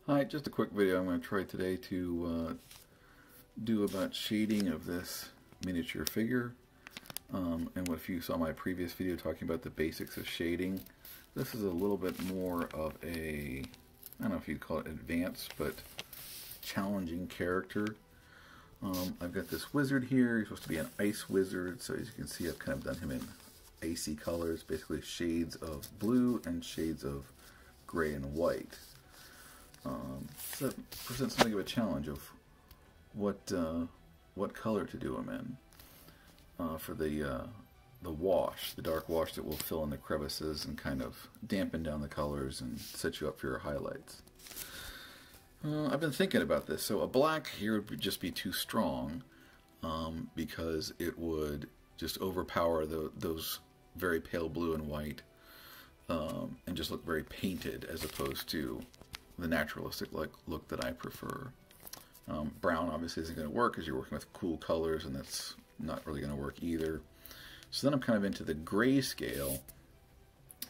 Hi, just a quick video I'm going to try today to do about shading of this miniature figure. And what if you saw my previous video talking about the basics of shading, this is a little bit more of a, I don't know if you'd call it advanced, but challenging character. I've got this wizard here. He's supposed to be an ice wizard, so as you can see I've kind of done him in icy colors, basically shades of blue and shades of gray and white. So that presents something of a challenge of what color to do them in for the wash, the dark wash that will fill in the crevices and kind of dampen down the colors and set you up for your highlights. I've been thinking about this. So a black here would just be too strong because it would just overpower those very pale blue and white and just look very painted as opposed to the naturalistic look that I prefer. Brown obviously isn't going to work because you're working with cool colors, and that's not really going to work either. So then I'm kind of into the grayscale.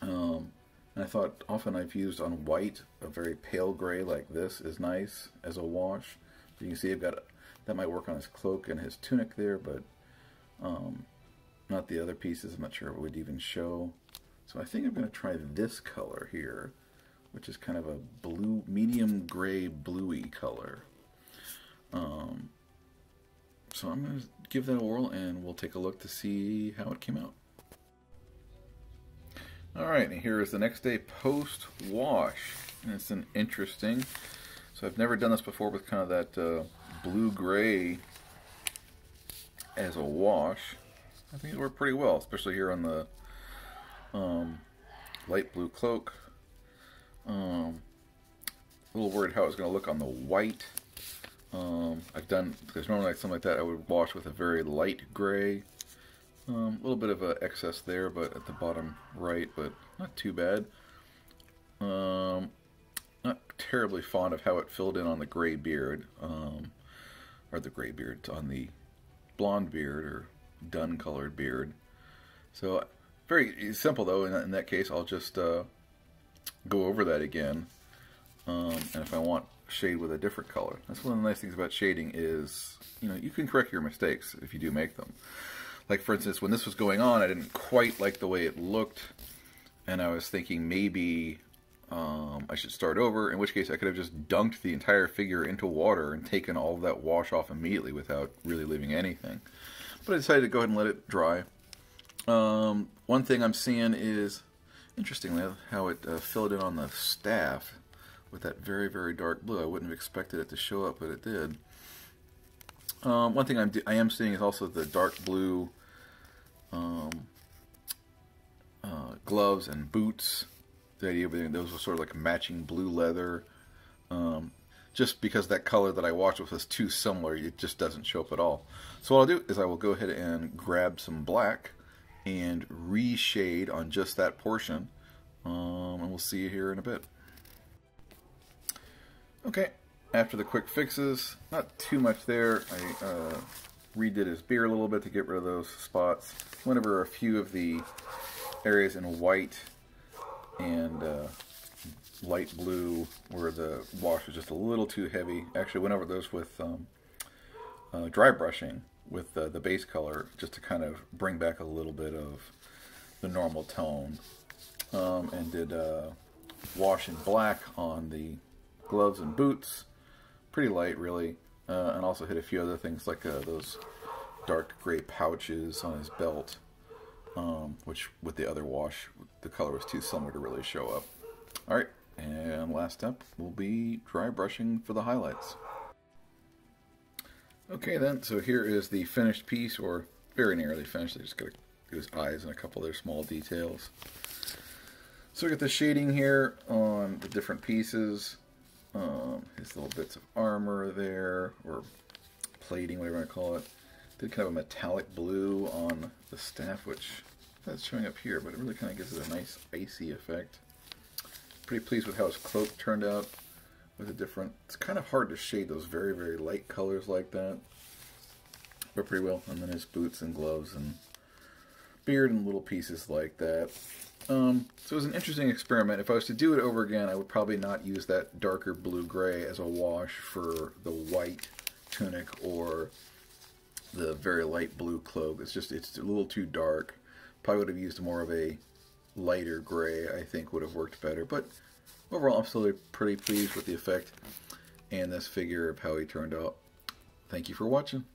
And I thought often I've used on white a very pale gray like this is nice as a wash. So you can see I've got that might work on his cloak and his tunic there, but not the other pieces. I'm not sure it would even show. So I think I'm going to try this color here, which is kind of a blue, medium gray, bluey color. So I'm going to give that a whirl, and we'll take a look to see how it came out. Alright, and here is the next day post-wash. And it's an interesting, so I've never done this before with kind of that blue-gray as a wash. I think it worked pretty well, especially here on the light blue cloak. A little worried how it's going to look on the white. I've done, because normally like something like that I would wash with a very light gray. A little bit of an excess there, but at the bottom right, but not too bad. Not terribly fond of how it filled in on the gray beard, or the gray beard, on the blonde beard or dun colored beard. So very simple though. In that case, I'll just go over that again, and if I want shade with a different color. That's one of the nice things about shading is, you know, you can correct your mistakes if you do make them. Like for instance, when this was going on, I didn't quite like the way it looked, and I was thinking maybe I should start over, in which case I could have just dunked the entire figure into water and taken all of that wash off immediately without really leaving anything. But I decided to go ahead and let it dry. One thing I'm seeing is, interestingly, how it filled in on the staff with that very, very dark blue. I wouldn't have expected it to show up, but it did. One thing I am seeing is also the dark blue gloves and boots. The idea of those were sort of like matching blue leather. Just because that color that I washed with was too similar, it just doesn't show up at all. So what I'll do is I will go ahead and grab some black and reshade on just that portion, and we'll see you here in a bit. Okay, after the quick fixes, not too much there. I redid his beard a little bit to get rid of those spots. Went over a few of the areas in white and light blue where the wash was just a little too heavy. Actually went over those with dry brushing with the base color, just to kind of bring back a little bit of the normal tone. And did wash in black on the gloves and boots, pretty light really, and also hit a few other things like those dark gray pouches on his belt, which with the other wash the color was too similar to really show up. Alright, and last step will be dry brushing for the highlights. Okay then, so here is the finished piece, or very nearly finished. I just got to do his eyes and a couple other small details. So we got the shading here on the different pieces. His little bits of armor there, or plating, whatever you want to call it. Did kind of a metallic blue on the staff, which that's showing up here, but it really kind of gives it a nice icy effect. Pretty pleased with how his cloak turned out with a different, it's kind of hard to shade those very, very light colors like that, but pretty well. And then his boots and gloves and beard and little pieces like that. So it was an interesting experiment. If I was to do it over again, I would probably not use that darker blue-gray as a wash for the white tunic or the very light blue cloak. It's a little too dark. Probably would have used more of a lighter gray, I think would have worked better. But overall, I'm still pretty pleased with the effect and this figure of how he turned out. Thank you for watching.